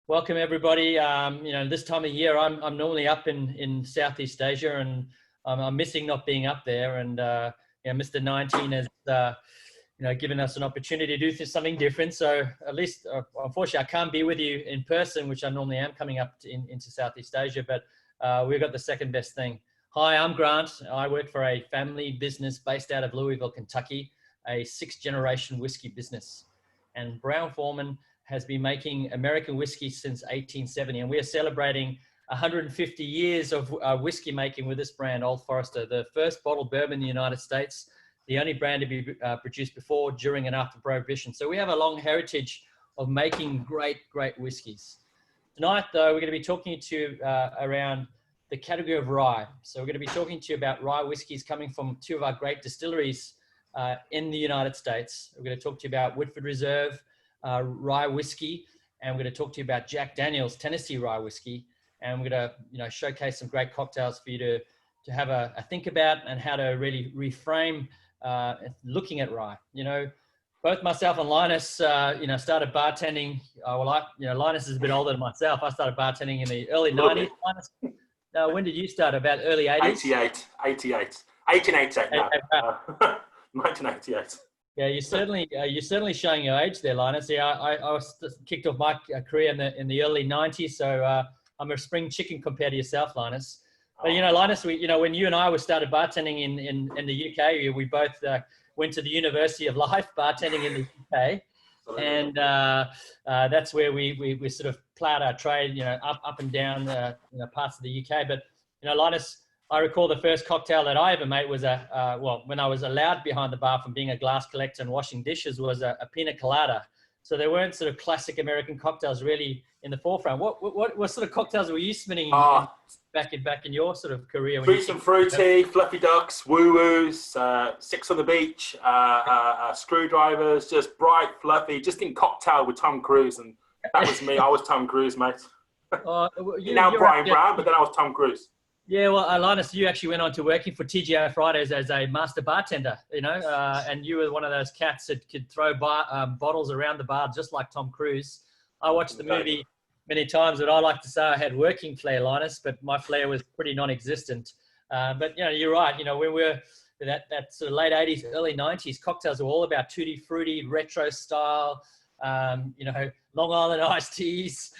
Welcome everybody. This time of year, I'm normally up in Southeast Asia, and I'm missing not being up there. And Mr. 19 has given us an opportunity to do something different. So at least, unfortunately, I can't be with you in person, which I normally am coming up into Southeast Asia. But we've got the second best thing. Hi, I'm Grant. I work for a family business based out of Louisville, Kentucky, a 6th-generation whiskey business. And Brown Forman has been making American whiskey since 1870. And we are celebrating 150 years of whiskey making with this brand, Old Forester, the first bottled bourbon in the United States, the only brand to be produced before, during, and after Prohibition. So we have a long heritage of making great whiskies. Tonight, though, we're going to be talking to you around the category of rye. So we're going to be talking to you about rye whiskies coming from two of our great distilleries in the United States. We're going to talk to you about Woodford Reserve rye whiskey, and we're going to talk to you about Jack Daniel's Tennessee rye whiskey, and we're going to showcase some great cocktails for you to have a think about, and how to really reframe looking at rye. Both myself and Linus started bartending. Linus is a bit older than myself. I started bartending in the early 90s. Linus, when did you start? About early 80s? 1888 no. 1988. Yeah, you're certainly showing your age there, Linus. Yeah, I was kicked off my career in the early 90s, so I'm a spring chicken compared to yourself, Linus. But Linus, when you and I started bartending in the UK, we both went to the University of Life bartending in the UK, and that's where we sort of plowed our trade, up and down parts of the UK. But Linus, I recall the first cocktail that I ever made was when I was allowed behind the bar from being a glass collector and washing dishes, was a pina colada. So there weren't sort of classic American cocktails really in the forefront. What sort of cocktails were you spinning back in your sort of career? Fruits and fruity, fluffy ducks, woo-woos, Six on the Beach, screwdrivers, just bright, fluffy, just in cocktail with Tom Cruise. And that was me. I was Tom Cruise, mate. Now Brian Brown, but then I was Tom Cruise. Yeah, well, Linus, you actually went on to working for TGI Fridays as a master bartender, and you were one of those cats that could throw bottles around the bar just like Tom Cruise. I watched the movie many times, and I like to say I had working flair, Linus, but my flair was pretty non-existent. But you're right. When we were that sort of late 80s, early 90s, cocktails were all about tutti frutti, retro style. Long Island iced teas.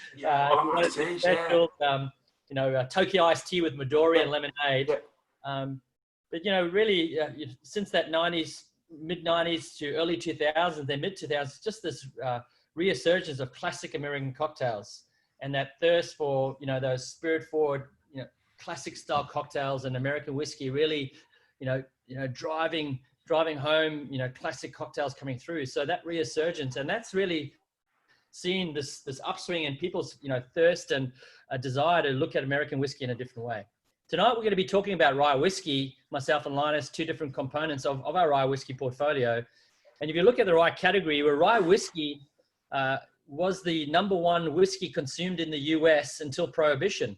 Tokyo iced tea with Midori and lemonade. But really, since that mid-90s to early 2000s, then mid-2000s, just this resurgence of classic American cocktails, and that thirst for those spirit-forward, classic style cocktails and American whiskey really, driving home, classic cocktails coming through. So that resurgence, and that's really seeing this upswing in people's thirst and a desire to look at American whiskey in a different way. Tonight we're going to be talking about rye whiskey, myself and Linus, two different components of our rye whiskey portfolio. And if you look at the rye category, where rye whiskey was the #1 whiskey consumed in the US until Prohibition.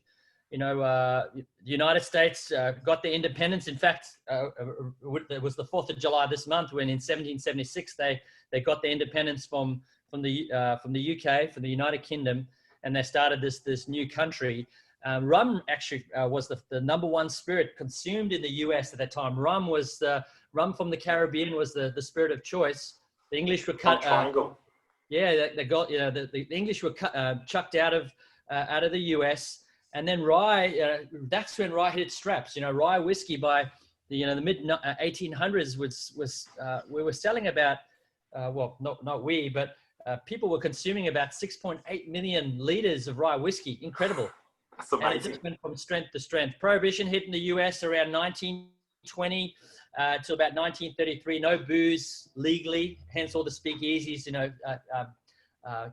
The United States got their independence. In fact, it was the 4th of July this month when in 1776 they got their independence from the UK, from the United Kingdom, and they started this new country. Rum actually was the #1 spirit consumed in the US at that time. Rum from the Caribbean was the spirit of choice. The English were cut. They got the English were chucked out of the US, and then rye. That's when rye hit its straps. Rye whiskey by the mid 1800s we were selling about not we, but people were consuming about 6.8 million liters of rye whiskey. Incredible. That's amazing. And it just went from strength to strength. Prohibition hit in the US around 1920 to about 1933. No booze legally, hence all the speakeasies,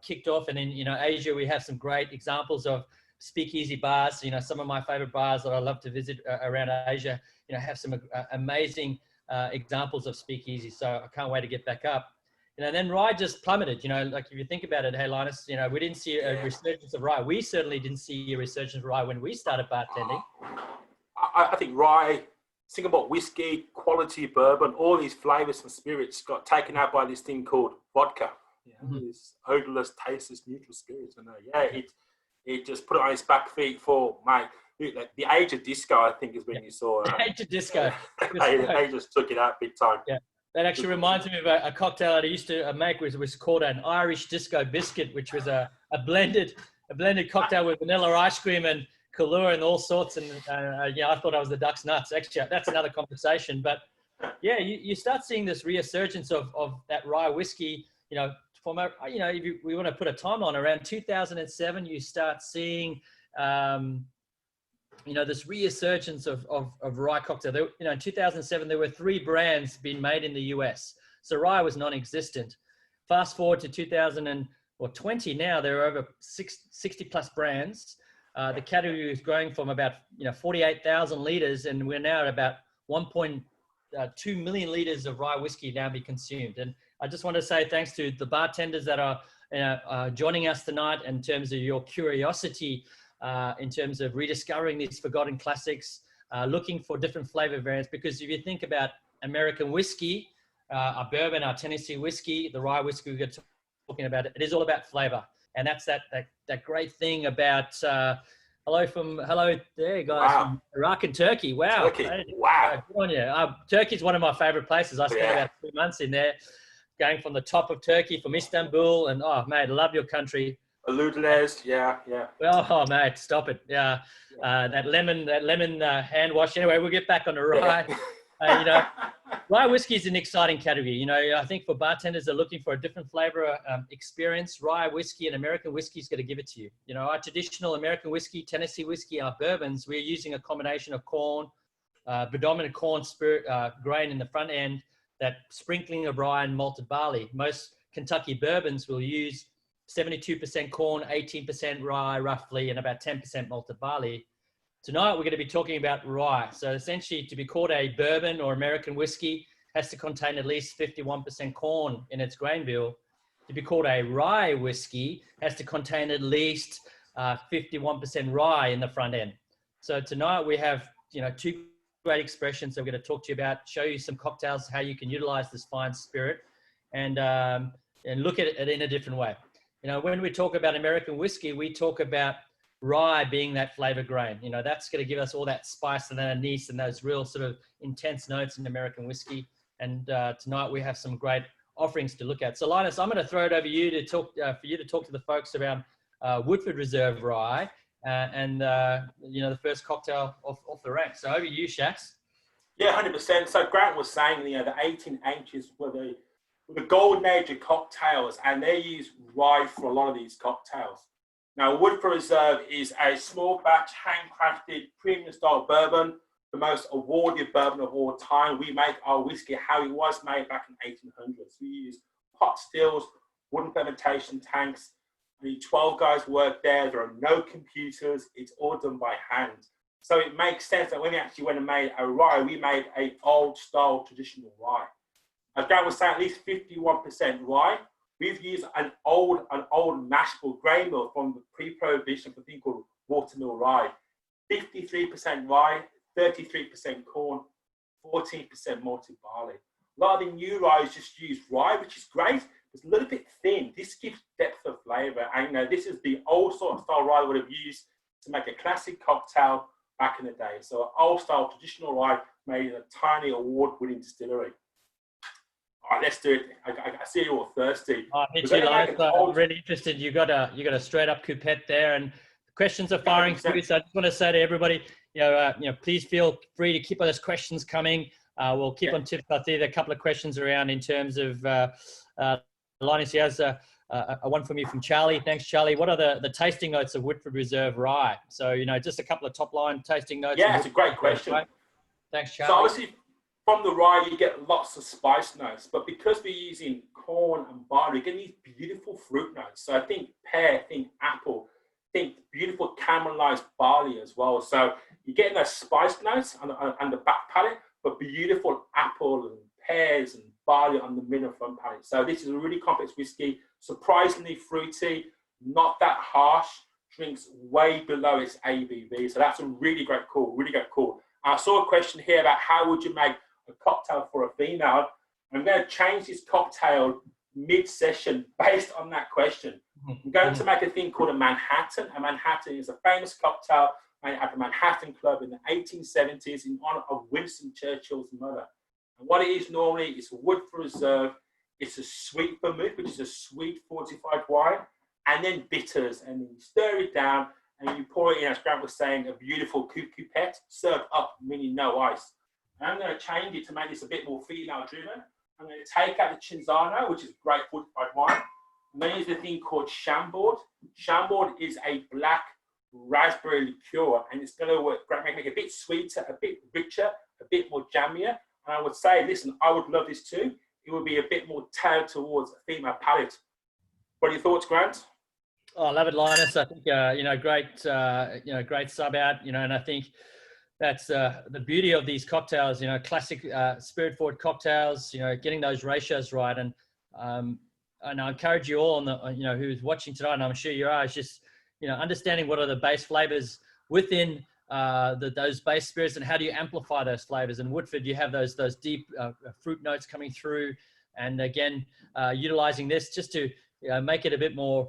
kicked off. And in Asia, we have some great examples of speakeasy bars. Some of my favorite bars that I love to visit around Asia, have some amazing examples of speakeasy. So I can't wait to get back up. Then rye just plummeted. Like if you think about it, hey Linus, we didn't see a resurgence of rye. We certainly didn't see a resurgence of rye when we started bartending. I think rye, Singapore whiskey, quality bourbon, all these flavors and spirits got taken out by this thing called vodka. This odorless, tasteless, neutral spirit. And it just put it on its back feet for, mate, the age of disco, I think, is when you saw the age of disco. They just took it out big time. Yeah, that actually reminds me of a cocktail that I used to make, which was called an Irish disco biscuit, which was a blended cocktail with vanilla ice cream and Kahlua and all sorts. And I thought I was the duck's nuts. Actually, that's another conversation. But yeah, you start seeing this resurgence of that rye whiskey. If we want to put a timeline around 2007, you start seeing this resurgence of rye cocktail. In 2007, there were 3 brands being made in the US. So rye was non-existent. Fast forward to 2020, now there are over 60 plus brands. The category is growing from about 48,000 litres, and we're now at about 1.2 million litres of rye whiskey now be consumed. And I just want to say thanks to the bartenders that are joining us tonight in terms of your curiosity, in terms of rediscovering these forgotten classics, looking for different flavor variants. Because if you think about American whiskey, our bourbon, our Tennessee whiskey, the rye whiskey we're talking about, it is all about flavor. And that's that great thing about, hello there, guys, wow. from Iraq and Turkey. Wow. Turkey. Wow. Good on you. Turkey's one of my favorite places. I spent about 2 months in there, going from the top of Turkey, from Istanbul, and oh, mate, I love your country. 𝗕𝗿𝗄𝗄, yeah. Oh, mate, stop it. Yeah. That lemon hand wash. Anyway, we'll get back on the rye. Rye whiskey is an exciting category. I think for bartenders that are looking for a different flavor experience, rye whiskey and American whiskey is going to give it to you. Our traditional American whiskey, Tennessee whiskey, our bourbons, we're using a combination of corn, predominant corn spirit, grain in the front end, that sprinkling of rye and malted barley. Most Kentucky bourbons will use 72% corn, 18% rye roughly, and about 10% malted barley. Tonight, we're going to be talking about rye. So essentially, to be called a bourbon or American whiskey has to contain at least 51% corn in its grain bill. To be called a rye whiskey has to contain at least 51% rye in the front end. So tonight we have, 2 great expressions that we're going to talk to you about, show you some cocktails, how you can utilize this fine spirit and look at it in a different way. When we talk about American whiskey, we talk about rye being that flavor grain. That's going to give us all that spice and that anise and those real sort of intense notes in American whiskey. And tonight we have some great offerings to look at. So Linus, I'm going to throw it over you to talk for you to talk to the folks around Woodford Reserve Rye and the first cocktail off the rank. So over to you, Shax. Yeah, 100%. So Grant was saying, the 1880s were the golden age of cocktails, and they use rye for a lot of these cocktails. Now, Woodford Reserve is a small batch, handcrafted, premium style bourbon, the most awarded bourbon of all time. We make our whiskey how it was made back in 1800s. We use pot stills, wooden fermentation tanks. The 12 guys work there. There are no computers. It's all done by hand. So it makes sense that when we actually went and made a rye, we made an old style traditional rye. As Grant was saying, at least 51% rye. We've used an old mash bill grain mill from the pre-prohibition for a thing called watermill rye. 53% rye, 33% corn, 14% malted barley. A lot of the new ryes just use rye, which is great. It's a little bit thin. This gives depth of flavour. And this is the old sort of style rye we would have used to make a classic cocktail back in the day. So an old style traditional rye made in a tiny award-winning distillery. All right, let's do it. I see you're all thirsty. Me too, Linus. I'm really interested. You got a straight up 𝗕𝗿𝗄𝗏 there, and questions are firing through. So I just want to say to everybody, please feel free to keep those questions coming. We'll keep on tips. I see there are a couple of questions around in terms of Linus. He has a one from you from Charlie. Thanks, Charlie. What are the tasting notes of Woodford Reserve Rye? So just a couple of top line tasting notes. Yeah, it's a great question. Right? Thanks, Charlie. So obviously, from the rye, you get lots of spice notes, but because we're using corn and barley, you get these beautiful fruit notes. So I think pear, think apple, think beautiful caramelized barley as well. So you're getting those spice notes on the back palate, but beautiful apple and pears and barley on the middle front palate. So this is a really complex whiskey, surprisingly fruity, not that harsh, drinks way below its ABV. So that's a really great call, really great call. I saw a question here about how would you make a cocktail for a female. I'm going to change this cocktail mid-session based on that question. I'm going to make a thing called a Manhattan. A Manhattan is a famous cocktail made at the Manhattan Club in the 1870s in honor of Winston Churchill's mother. And what it is normally, it's a Woodford Reserve, it's a sweet vermouth, which is a sweet fortified wine, and then bitters, and then you stir it down, and you pour it in, as Grant was saying, a beautiful 𝗕𝗿𝗃, served up, meaning no ice. And I'm going to change it to make this a bit more female-driven. I'm going to take out the Cinzano, which is a great fortified wine. I'm going to use a thing called 𝗕𝗿𝗄𝗃. 𝗕𝗿𝗄𝗃 is a black raspberry liqueur, and it's going to make it a bit sweeter, a bit richer, a bit more jammier. And I would say, listen, I would love this too. It would be a bit more tailored towards a female palate. What are your thoughts, Grant? Oh, I love it, Linus. I think great sub out. And I think that's the beauty of these cocktails. Classic spirit forward cocktails. Getting those ratios right, and I encourage you all, who's watching tonight, and I'm sure you are, is just understanding what are the base flavors within those base spirits, and how do you amplify those flavors. And Woodford, you have those deep fruit notes coming through, and again, utilizing this just to make it a bit more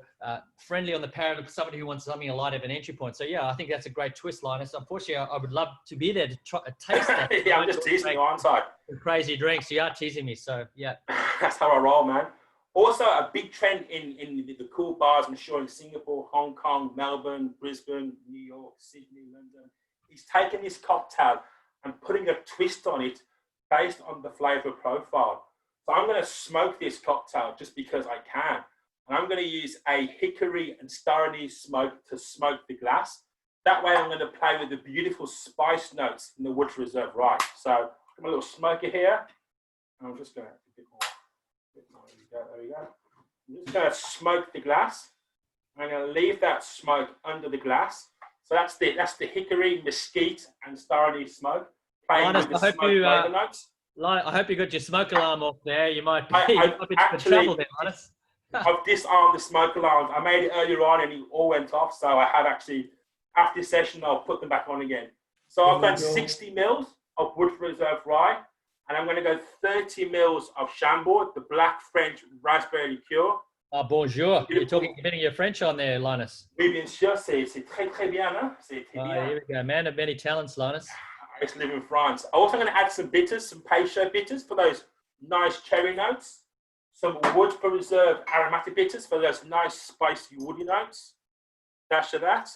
friendly on the palate for somebody who wants something a light of an entry point. So yeah, I think that's a great twist, Linus. Unfortunately, I would love to be there to try taste that. Yeah, I'm just teasing you, aren't I? Crazy drinks. You are teasing me, so yeah. That's how I roll, man. Also, a big trend in the cool bars, I'm sure, in Singapore, Hong Kong, Melbourne, Brisbane, New York, Sydney, London, is taking this cocktail and putting a twist on it based on the flavor profile. So I'm going to smoke this cocktail just because I can. And I'm going to use a hickory and 𝗙𝗏 smoke to smoke the glass. That way I'm going to play with the beautiful spice notes in the Woodford Reserve Rye. So I've got my little smoker here. And I'm just going to add a bit more. There we go. I'm just going to smoke the glass. I'm going to leave that smoke under the glass. So that's the hickory, mesquite, and 𝗙𝗏 smoke. Linus, I hope you got your smoke alarm off there. You might be in trouble there, Linus. I've disarmed the smoke alarms. I made it earlier on and it all went off. So I have actually, after this session, I'll put them back on again. So I've got 60 mils of Woodford Reserve Rye, and I'm going to go 30 mils of 𝗕𝗿𝗄𝗃, the black French raspberry liqueur. Ah, bonjour. You're getting your French on there, Linus. Oui, bien sûr. C'est très, très bien. Hein? C'est très bien. Here we go. Man of many talents, Linus. I used to live in France. I'm also going to add some bitters, some 𝗿𝗿𝗄𝗃 bitters for those nice cherry notes. Some Woodford Reserve aromatic bitters for those nice spicy woody notes. Dash of that.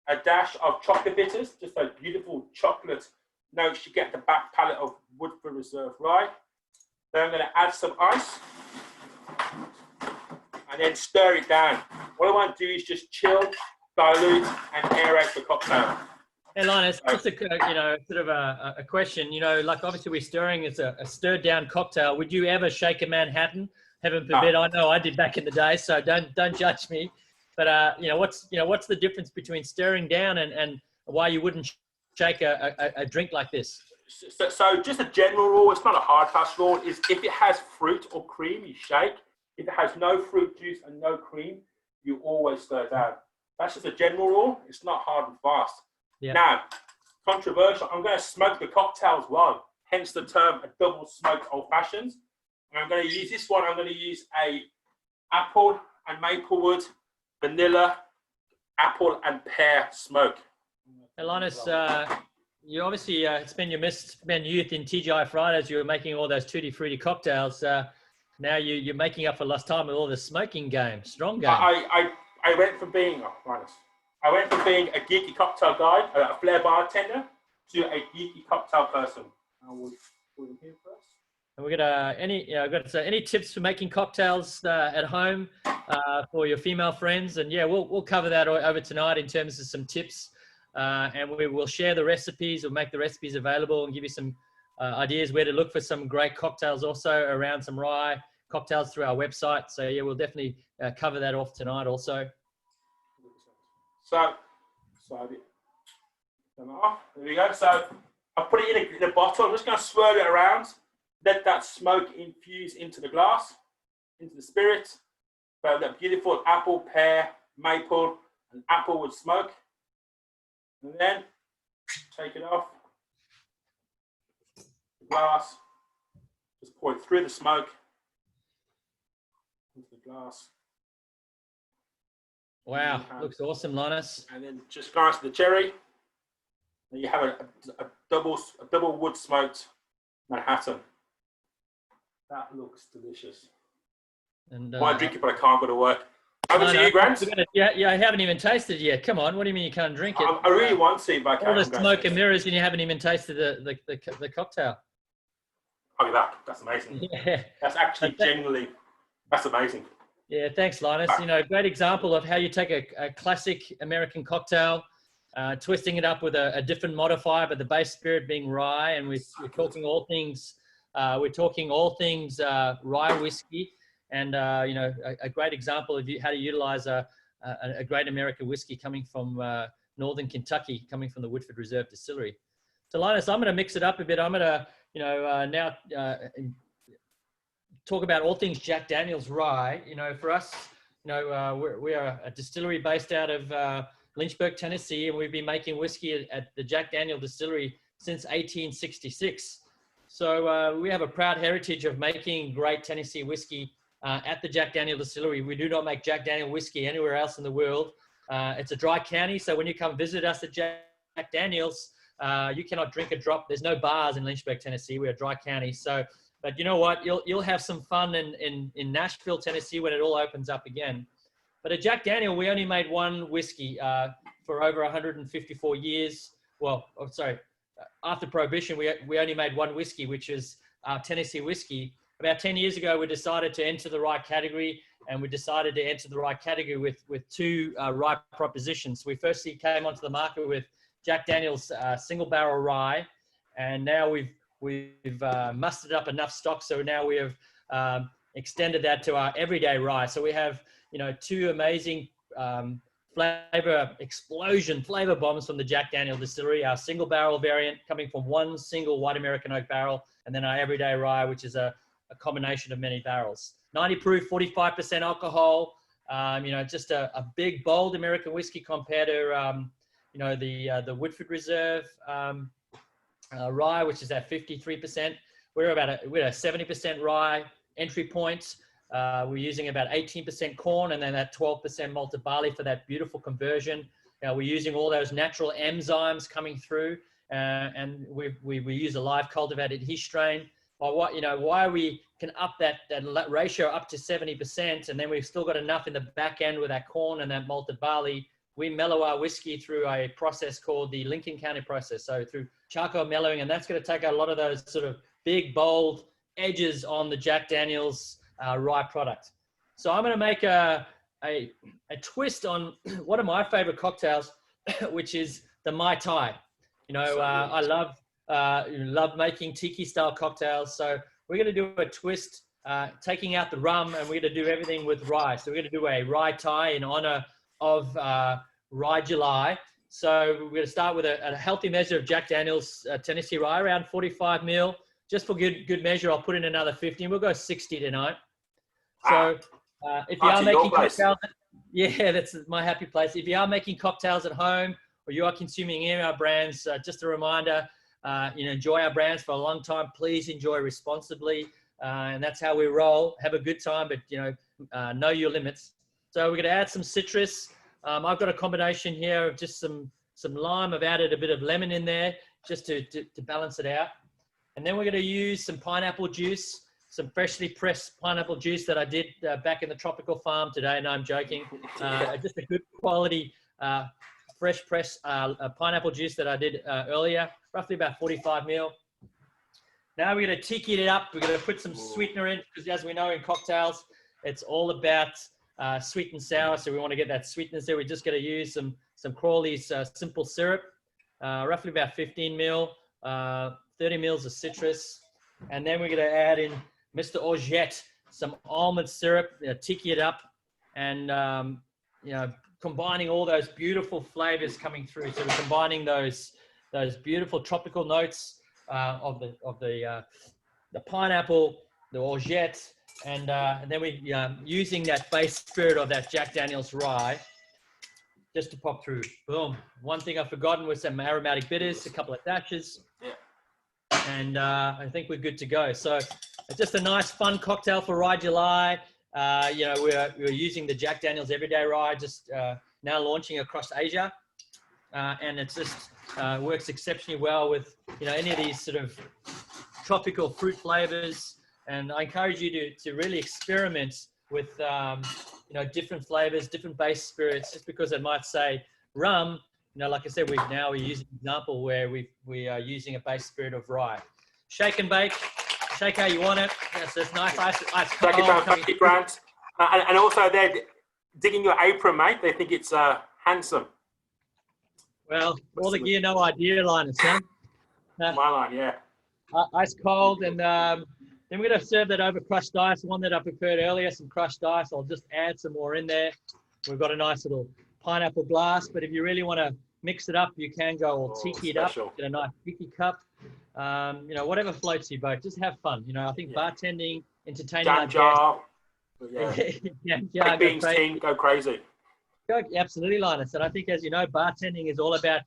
A dash of chocolate bitters, just those beautiful chocolate notes you get at the back palate of Woodford Reserve Rye. Then I'm going to add some ice. And then stir it down. What I want to do is just chill, dilute, and aerate the cocktail. Hey Linus, just a question. Like obviously we're stirring. It's a stirred down cocktail. Would you ever shake a Manhattan? Heaven forbid. No. I know I did back in the day, so don't judge me. But what's the difference between stirring down and why you wouldn't shake a drink like this? So just a general rule. It's not a hard fast rule. Is if it has fruit or cream, you shake. If it has no fruit juice and no cream, you always stir down. That's just a general rule. It's not hard and fast. Yeah. Now, controversial, I'm going to smoke the cocktail as well, hence the term a double smoked old fashioned. And I'm going to use this one. I'm going to use a apple and maplewood, vanilla, apple and pear smoke. Hey Linus, you obviously spend your youth in TGI Fridays. You were making all those tutti frutti cocktails. Now you're making up for lost time with all the smoking game, strong game. I went from being a geeky cocktail guy, a flair bartender, to a geeky cocktail person. I will put him here first. And we're gonna any tips for making cocktails at home for your female friends? And yeah, we'll cover that over tonight in terms of some tips, and we will share the recipes. We'll make the recipes available and give you some ideas where to look for some great cocktails also around some rye cocktails through our website. So yeah, we'll definitely cover that off tonight also. So there we go. So I put it in a bottle. I'm just going to swirl it around. Let that smoke infuse into the glass, into the spirit. So that beautiful apple, pear, maple, and applewood smoke. And then take it off the glass. Just pour it through the smoke. glass. Wow, looks awesome, Linus. And then just garnish the cherry. And you have a double wood smoked Manhattan. That looks delicious. And might drink it, but I can't go to work. Over to you, Grant. Yeah, I haven't even tasted it yet. Come on, what do you mean you can't drink it? I really want to, but I can't. All the smoke and mirrors, and you haven't even tasted the cocktail. Oh, that's amazing. Yeah, that's actually genuinely, that's amazing. Yeah, thanks, Linus. You know, great example of how you take a classic American cocktail, twisting it up with a different modifier, but the base spirit being rye, and we're talking all things. We're talking all things rye whiskey, and you know, a great example of how to utilize a great American whiskey coming from northern Kentucky, coming from the Woodford Reserve Distillery. So, Linus, I'm going to mix it up a bit. I'm going to, you know, now talk about all things Jack Daniel's rye. You know, for us, you know, we are a distillery based out of Lynchburg, Tennessee, and we've been making whiskey at the Jack Daniel Distillery since 1866. So we have a proud heritage of making great Tennessee whiskey at the Jack Daniel Distillery. We do not make Jack Daniel whiskey anywhere else in the world. It's a dry county, so when you come visit us at Jack Daniel's, you cannot drink a drop. There's no bars in Lynchburg, Tennessee. We're a dry county. So, but you know what? You'll have some fun in Nashville, Tennessee when it all opens up again. But at Jack Daniel, we only made one whiskey for over 154 years. Well, oh, sorry, after Prohibition, we only made one whiskey, which is our Tennessee whiskey. About 10 years ago, we decided to enter the rye category, and we decided to enter the rye category with two rye propositions. We firstly came onto the market with Jack Daniel's single barrel rye, and now we've mustered up enough stock, so now we have extended that to our everyday rye. So we have, you know, two amazing flavor explosion flavor bombs from the Jack Daniel Distillery, our single barrel variant coming from one single white American oak barrel, and then our everyday rye, which is a combination of many barrels. 90 proof, 45% alcohol, you know, just a big, bold American whiskey compared to, you know, the Woodford Reserve rye, which is at 53%. We're at a 70% rye entry point. We're using about 18% corn and then that 12% malted barley for that beautiful conversion. We're using all those natural enzymes coming through, and we use a live cultivated H strain. But why we can up that ratio up to 70%, and then we've still got enough in the back end with that corn and that malted barley. We mellow our whiskey through a process called the Lincoln County process. So through charcoal mellowing, and that's going to take out a lot of those sort of big, bold edges on the Jack Daniel's rye product. So I'm going to make a twist on one of my favorite cocktails, which is the 𝗕𝗏𝗏. You know, I love making tiki style cocktails. So we're going to do a twist, taking out the rum, and we're going to do everything with rye. So we're going to do a rye thai in honor of Rye July. So we're going to start with a healthy measure of Jack Daniel's Tennessee rye, around 45 ml. Just for good measure, I'll put in another 50, and we'll go 60 tonight. So if you are making cocktails, yeah, that's my happy place. If you are making cocktails at home, or you are consuming any of our brands, just a reminder, you know, enjoy our brands for a long time. Please enjoy responsibly, and that's how we roll. Have a good time, but you know your limits. So we're going to add some citrus. I've got a combination here of just some lime. I've added a bit of lemon in there just to balance it out. And then we're going to use some pineapple juice, some freshly pressed pineapple juice that I did back in the tropical farm today. No, I'm joking. Just a good quality fresh pressed pineapple juice that I did earlier, roughly about 45 ml. Now we're going to tiki it up. We're going to put some sweetener in, because as we know in cocktails, it's all about sweet and sour. So we want to get that sweetness there. We're just going to use some Crawley's simple syrup, roughly about 15 ml, 30 mils of citrus. And then we're going to add in Mr. 𝗕𝗏𝗃, some almond syrup, tiki it up, and you know, combining all those beautiful flavors coming through. So we're combining those beautiful tropical notes of the pineapple, the 𝗕𝗏𝗃, and then we're using that base spirit of that Jack Daniel's rye just to pop through. Boom. One thing I've forgotten was some aromatic bitters, a couple of dashes. Yeah. And I think we're good to go. So it's just a nice, fun cocktail for Rye July. You know, we're using the Jack Daniel's Everyday Rye, just now launching across Asia. And it just works exceptionally well with, you know, any of these sort of tropical fruit flavors. And I encourage you to really experiment with, you know, different flavors, different base spirits, just because it might say rum, you know, like I said, we're using an example where we are using a base spirit of rye. Shake and bake, shake how you want it. It's nice ice Shake it down, thank you, Grant. And also they're digging your apron, mate. They think it's handsome. Well, all the gear, no idea, Linus, huh? My line, yeah. Ice cold, and then we're going to serve that over crushed ice, one that I prepared earlier, some crushed ice. I'll just add some more in there. We've got a nice little pineapple glass, but if you really want to mix it up, you can go all tiki it up, get a nice tiki cup. You know, whatever floats your boat, just have fun. You know, I think bartending, entertaining our guests. Yeah. Beans team, go crazy. Absolutely, Linus. And I think, as you know, bartending is all about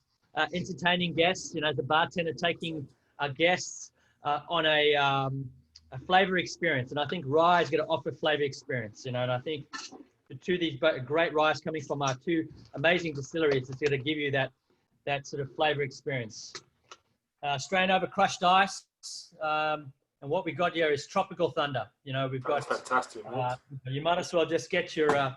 entertaining guests. You know, the bartender taking our guests on a flavor experience. And I think rye is going to offer flavor experience, you know, and I think the two of these great ryes coming from our two amazing distilleries is going to give you that sort of flavor experience. Strain over crushed ice. And what we got here is tropical thunder. You know, we've got fantastic. You might as well just get your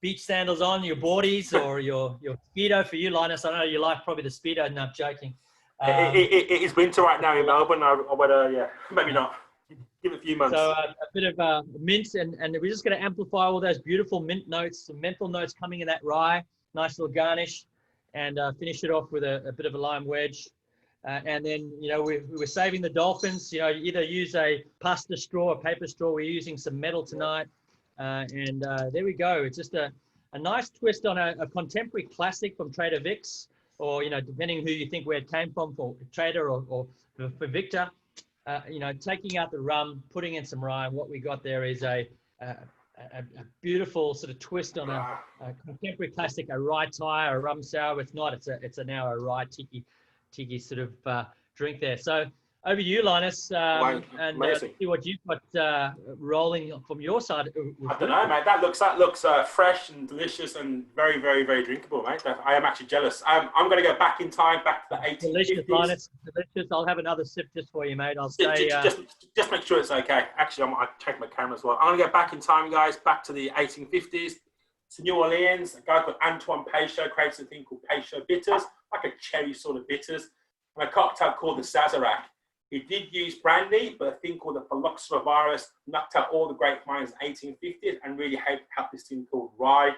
beach sandals on, your boardies, or your Speedo for you, Linus. I know you like probably the Speedo, and I'm joking. It is winter right now in Melbourne. I would, yeah, maybe not. Give it a few months. So a bit of mint, and we're just going to amplify all those beautiful mint notes, some menthol notes coming in that rye. Nice little garnish, and finish it off with a bit of a lime wedge. And then, you know, we're saving the dolphins. You know, you either use a pasta straw or paper straw. We're using some metal tonight. And there we go. It's just a nice twist on a contemporary classic from Trader Vic's, or, you know, depending who you think where it came from, for Trader or for Victor. You know, taking out the rum, putting in some rye. And what we got there is a beautiful sort of twist on a contemporary classic, a rye Thai, a rum sour. It's not. It's now a rye tiki sort of drink there. So over to you, Linus, and see what you've got rolling from your side. I don't know, mate. That looks fresh and delicious and very, very, very drinkable, mate. I am actually jealous. I'm going to go back in time, back to the 1850s. Delicious, Linus. Delicious. I'll have another sip just for you, mate. I'll say just make sure it's okay. Actually, I'll check my camera as well. I'm going to go back in time, guys, back to the 1850s. To New Orleans, a guy called Antoine Peychaud creates a thing called Peychaud bitters, like a cherry sort of bitters, and a cocktail called the Sazerac. He did use brandy, but a thing called the 𝗕𝗿𝗄𝑐𝑠 knocked out all the grapevines in the 1850s and really helped this thing called rye.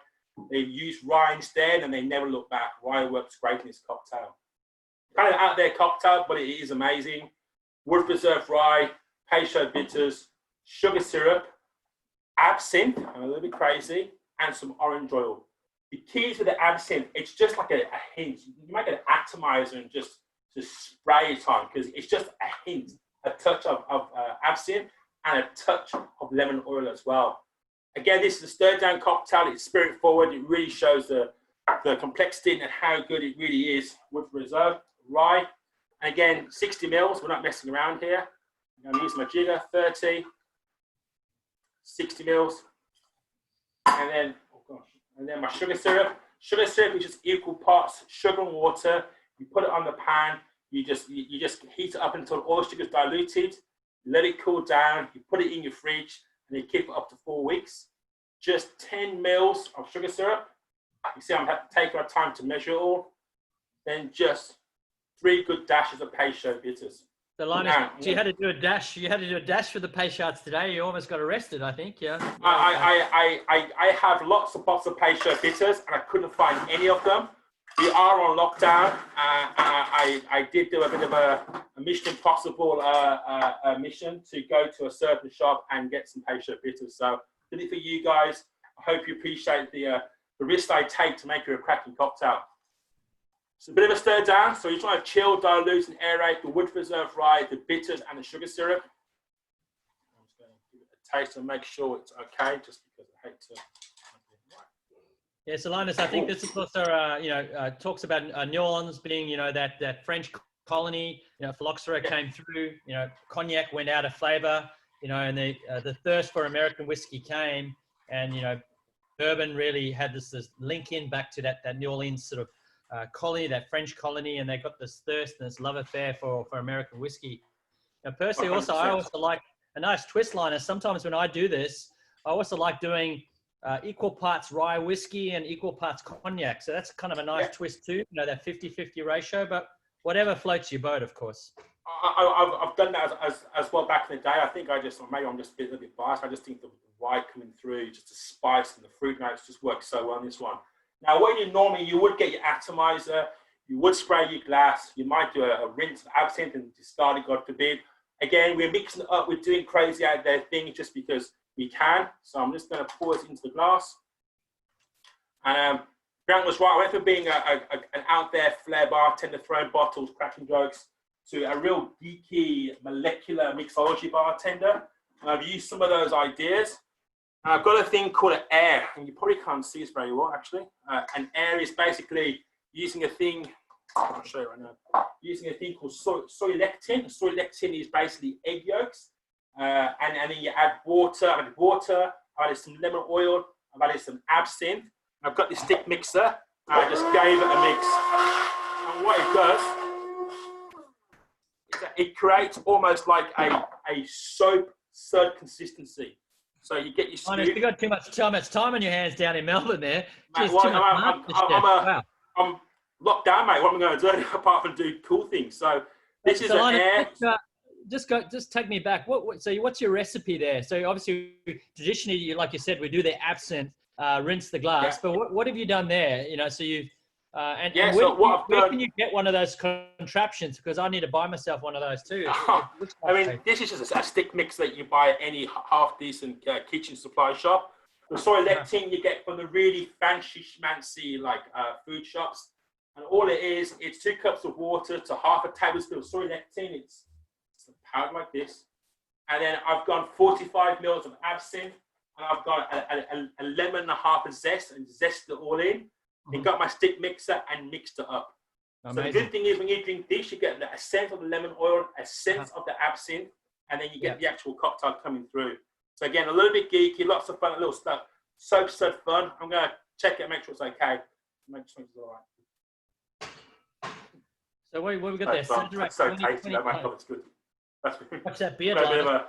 They used rye instead, and they never looked back. Rye works great in this cocktail. Kind of out there cocktail, but it is amazing. Wood preserved rye, Peychaud bitters, sugar syrup, absinthe, I'm a little bit crazy, and some orange oil. The key to the absinthe, it's just like a hint. You make an atomizer and just spray it on, because it's just a hint, a touch of absinthe and a touch of lemon oil as well. Again, this is a stirred down cocktail. It's spirit forward. It really shows the complexity and how good it really is with reserve rye. And again, 60 mils. We're not messing around here. I'm going to use my jigger, 30, 60 mils. And then, my sugar syrup. Sugar syrup is just equal parts sugar and water. You put it on the pan. You just heat it up until all the sugar is diluted. Let it cool down. You put it in your fridge, and you keep it up to 4 weeks. Just 10 mils of sugar syrup. You see, I'm taking our time to measure it all. Then just 3 good dashes of Peychaud bitters. So, Linus, you had to do a dash. You had to do a dash for the Peychauds today. You almost got arrested, I think. Yeah. I have lots of bottles of Peychaud bitters, and I couldn't find any of them. We are on lockdown. I did do a bit of a Mission Impossible mission to go to a certain shop and get some Peychaud bitters. So, did it for you guys. I hope you appreciate the risk I take to make you a cracking cocktail. It's a bit of a stir down, so you're trying to chill, dilute, and aerate the wood preserved rye, the bitters, and the sugar syrup. I'm just going to give it a taste and make sure it's okay, just because I hate to. Yeah, so Linus, I think this is also, talks about New Orleans being, that French colony. Phylloxera came through. Cognac went out of flavour. you know, and the thirst for American whiskey came, and, you know, bourbon really had this link in back to that New Orleans sort of colony, that French colony, and they got this thirst and this love affair for American whiskey. Now, personally, 100%. also, I also like a nice twist liner. Sometimes when I do this, I also like doing equal parts rye whiskey and equal parts cognac. So that's kind of a nice twist too, you know, that 50-50 ratio, but whatever floats your boat, of course. I've done that as well back in the day. I think maybe I'm just a little bit biased. I just think the rye coming through, just the spice and the fruit notes just work so well in this one. Now, what you normally, you would get your atomizer, you would spray your glass, you might do a rinse of absinthe and discard it, God forbid. Again, we're mixing it up, we're doing crazy out there things just because we can. So I'm just going to pour it into the glass. And Grant was right. I went from being an out there flair bartender, throwing bottles, cracking jokes, to a real geeky molecular mixology bartender. And I've used some of those ideas. And I've got a thing called an air, and you probably can't see this very well actually. An air is basically using a thing, I'll show you right now, using a thing called soy lectin. Soy lectin is basically egg yolks. And then you add water. I've added some lemon oil, I've added some absinthe. I've got this stick mixer. I just gave it a mix. And what it does is that it creates almost like a soap sud consistency. So you get your scoop. You've got too much time on your hands down in Melbourne there. Mate, I'm locked down, mate. What am I going to do apart from do cool things? So this is an air. Just take me back. So what's your recipe there? So obviously, traditionally, like you said, we do the absinthe, rinse the glass. Yeah. But what have you done there? You know, so you've and where can you get one of those contraptions? Because I need to buy myself one of those too. I mean, this is just a stick mix that you buy at any half decent kitchen supply shop. The soy lectin you get from the really fancy schmancy like food shops, and all it is, it's 2 cups of water to half a tablespoon of soy lectin. It's a powder like this, and then I've gone 45 mils of absinthe, and I've got a lemon and a half of zest, and zest it all in. And got my stick mixer and mixed it up. Amazing. So the good thing is when you drink this, you get a scent of the lemon oil, a scent of the absinthe, and then you get the actual cocktail coming through. So again, a little bit geeky, lots of fun, a little stuff, soap stud fun. I'm going to check it, make sure it's okay. Make sure it's all right. So what we got there? That's so tasty. That might it's good. What's that beer? A bit of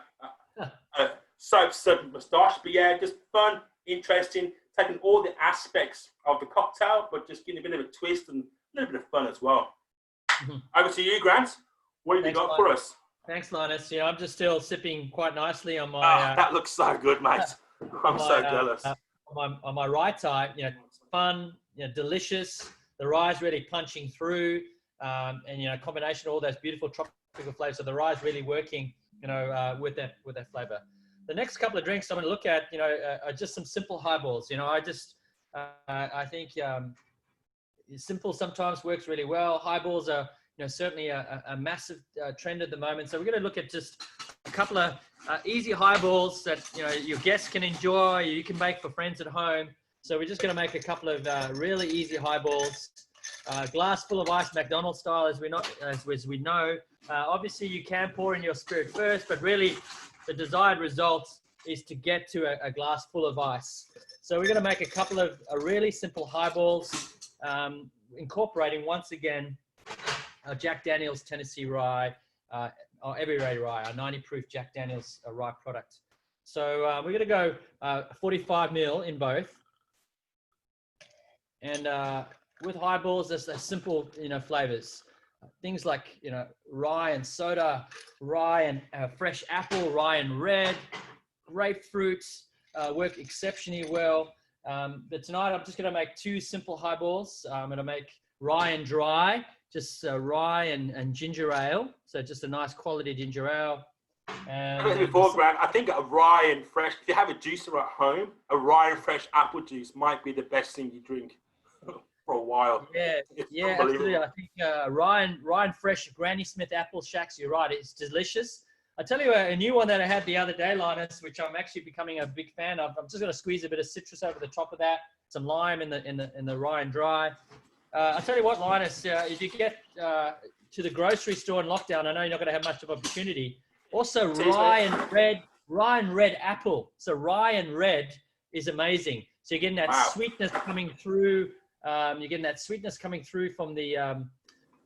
a soap stud moustache, but yeah, just fun, interesting. Taking all the aspects of the cocktail, but just getting a bit of a twist and a little bit of fun as well. Over to you, Grant. What have you got for us? Thanks, Linus. Yeah, I'm just still sipping quite nicely on my. That looks so good, mate. I'm so jealous. On my Rye type, you know, fun, you know, delicious. The rye's really punching through, and you know, combination of all those beautiful tropical flavors. So the rye's really working, you know, with that flavor. The next couple of drinks I'm going to look at, you know, are just some simple highballs. You know, I think simple sometimes works really well. Highballs are, you know, certainly a massive trend at the moment. So we're going to look at just a couple of easy highballs that, you know, your guests can enjoy, you can make for friends at home. So we're just going to make a couple of really easy highballs. Glass full of ice, McDonald's style, as we know. Obviously, you can pour in your spirit first, but really, the desired result is to get to a glass full of ice. So we're going to make a couple of really simple highballs, incorporating once again our Jack Daniel's Tennessee Rye, our everyday rye, our 90 proof Jack Daniel's rye product. So we're going to go 45 ml in both. And with highballs, there's simple, you know, flavors. Things like, you know, rye and soda, rye and fresh apple, rye and red, grapefruits work exceptionally well. But tonight I'm just going to make 2 simple highballs. I'm going to make rye and dry, just rye and ginger ale. So just a nice quality ginger ale. And before, Grant, I think a rye and fresh, if you have a juicer at home, a rye and fresh apple juice might be the best thing you drink. For a while. Yeah, absolutely. I think rye and fresh Granny Smith apple shacks, you're right, it's delicious. I'll tell you a new one that I had the other day, Linus, which I'm actually becoming a big fan of. I'm just going to squeeze a bit of citrus over the top of that, some lime in the rye and dry. I'll tell you what, Linus, if you get to the grocery store in lockdown, I know you're not going to have much of an opportunity. Also, rye rye and red apple. So rye and red is amazing. So you're getting that sweetness coming through. You're getting that sweetness coming through from the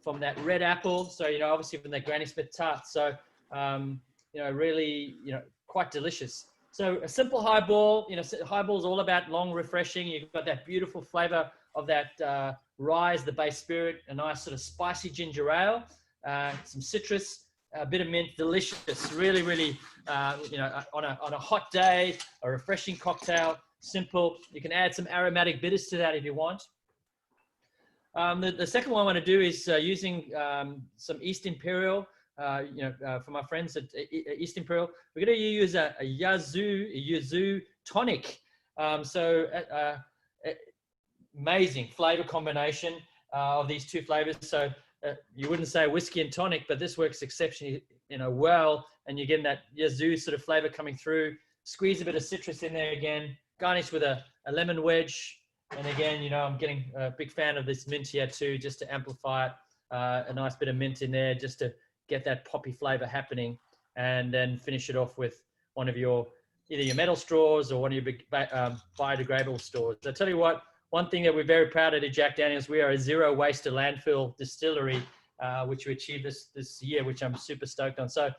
from that red apple. So, you know, obviously from that Granny Smith tart. So, you know, really, you know, quite delicious. So a simple highball, you know, highball is all about long refreshing. You've got that beautiful flavor of that rye as the base spirit, a nice sort of spicy ginger ale, some citrus, a bit of mint, delicious. Really, really, you know, on a hot day, a refreshing cocktail, simple. You can add some aromatic bitters to that if you want. The second one I want to do is using some East Imperial. You know, for my friends at East Imperial, we're going to use a 𝗕𝗿𝗄𝗏 tonic. So amazing flavor combination of these two flavors. So you wouldn't say whiskey and tonic, but this works exceptionally, you know, well. And you're getting that 𝗕𝗍 sort of flavor coming through. Squeeze a bit of citrus in there again. Garnish with a lemon wedge. And again, you know, I'm getting a big fan of this mint here too, just to amplify it. A nice bit of mint in there, just to get that poppy flavor happening, and then finish it off with one of your, either your metal straws or one of your big biodegradable straws. I tell you what, one thing that we're very proud of at Jack Daniel's, we are a zero waste to landfill distillery, which we achieved this year, which I'm super stoked on. So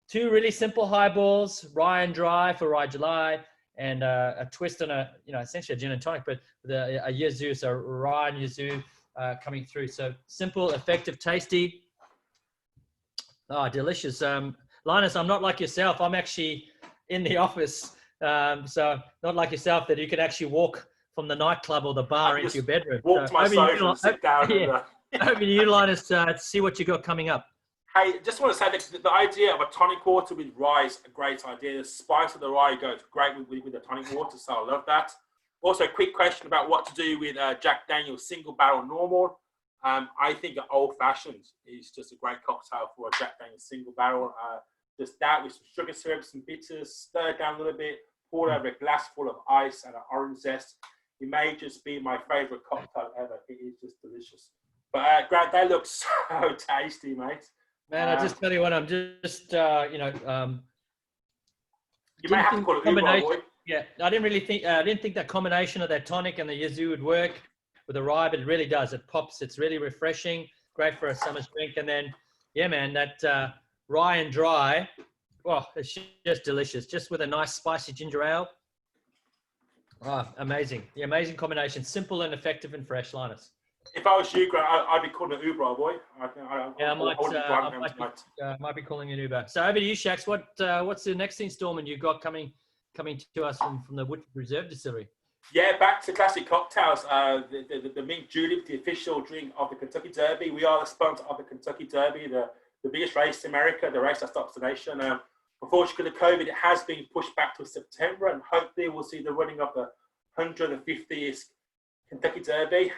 two really simple highballs, rye and dry for Rye July, and a twist on a, you know, essentially a gin and tonic, but with a 𝗕𝗍, so rye and 𝗕𝗍 coming through. So simple, effective, tasty. Oh, delicious. Linus, I'm not like yourself. I'm actually in the office. So not like yourself that you could actually walk from the nightclub or the bar into your bedroom. Walk to my sofa and sit down. Over to you, Linus, to see what you got coming up. Hey, just want to say that the idea of a tonic water with rye is a great idea. The spice of the rye goes great with the tonic water, so I love that. Also, a quick question about what to do with Jack Daniel's single barrel normal. I think an old fashioned is just a great cocktail for a Jack Daniel's single barrel. Just that with some sugar syrup, some bitters, stir it down a little bit, pour it over a glass full of ice and an orange zest. It may just be my favorite cocktail ever. It is just delicious. But Grant, they look so tasty, mate. Man, I just tell you what, I'm just, you know, you may have to call it 𝗚𝗿𝗲𝗿𝗰, boy. Yeah, I didn't think that combination of that tonic and the 𝗕𝗍 would work with the rye, but it really does. It pops. It's really refreshing. Great for a summer's drink. And then, yeah, man, that rye and dry, well, it's just delicious. Just with a nice spicy ginger ale. Oh, amazing. The amazing combination. Simple and effective and fresh, Linus. If I was you, Grant, I'd be calling it 𝗚𝗿𝗲𝗏, boy. I might be calling it Uber. So over to you, Shax. What's the next installment you've got coming to us from the Woodford Reserve Distillery? Yeah, back to classic cocktails. The mint julep, the official drink of the Kentucky Derby. We are the sponsor of the Kentucky Derby, the biggest race in America, the race that stops the nation. Unfortunately, because of COVID, it has been pushed back to September, and hopefully we'll see the running of the 150th Kentucky Derby.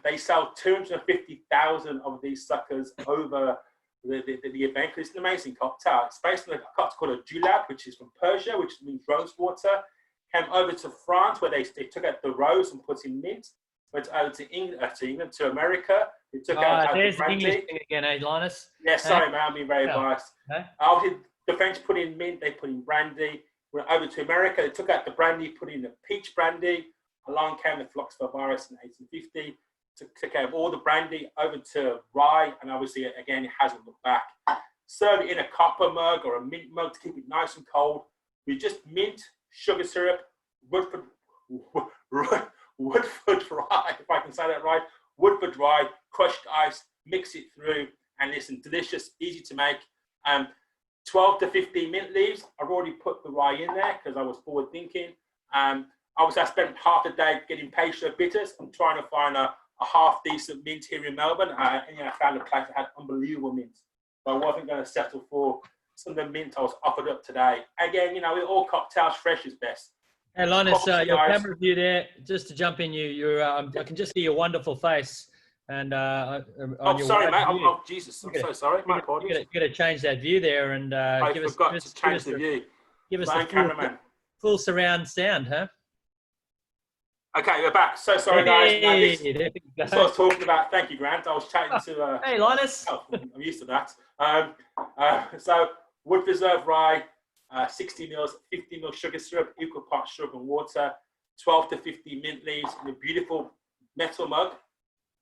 They sell 250,000 of these suckers over the event. It's an amazing cocktail. It's based on a cocktail called a 𝗕𝗿𝗏, which is from Persia, which means rose water. Came over to France, where they took out the rose and put in mint. Went over to England, to America. They took out there's the brandy. English thing again, eh, Linus? Yeah, sorry, man, I'm being very biased. Obviously, the French put in mint, they put in brandy. Went over to America, they took out the brandy, put in the peach brandy. Along came the 𝗲𝗏𝗏 virus in 1850. Took out all the brandy over to rye, and obviously, again, it hasn't looked back. Serve it in a copper mug or a mint mug to keep it nice and cold. We just mint, sugar syrup, Woodford rye, if I can say that right. Woodford rye, crushed ice, mix it through, and listen, delicious, easy to make. 12 to 15 mint leaves. I've already put the rye in there because I was forward thinking. Obviously, I spent half the day getting patient bitters and trying to find a half decent mint here in Melbourne. And I found a place that had unbelievable mint. But I wasn't going to settle for some of the mint I was offered up today. Again, you know, with all cocktails, fresh is best. Hey, Linus, your camera view there, just to jump in, I can just see your wonderful face. And sorry, mate. Oh, Jesus, I'm so sorry. My apologies. You got to change that view there and I forgot to change the view. Give us the full surround sound, huh? Okay, we're back. So sorry, guys. That's what I was talking about. Thank you, Grant. I was chatting to... hey, Linus. I'm used to that. So, Wood Reserve Rye, 60 mils, 50 mil sugar syrup, equal parts sugar and water, 12 to 50 mint leaves in a beautiful metal mug.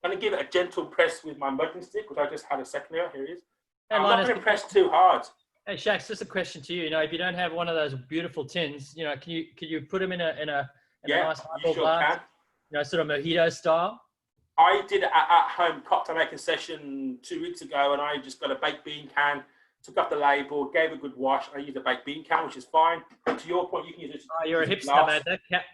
I'm going to give it a gentle press with my muddling stick, which I just had a second ago. Here it is. Hey, I'm not going to press too hard. Hey, Shax, just a question to you. You know, if you don't have one of those beautiful tins, you know, can you put them in a nice highball glass? Can. You know, sort of mojito style. I did an at-home cocktail making session 2 weeks ago, and I just got a baked bean can, took off the label, gave it a good wash. I used a baked bean can, which is fine. But to your point, you can use it. Oh, you're a hipster, man.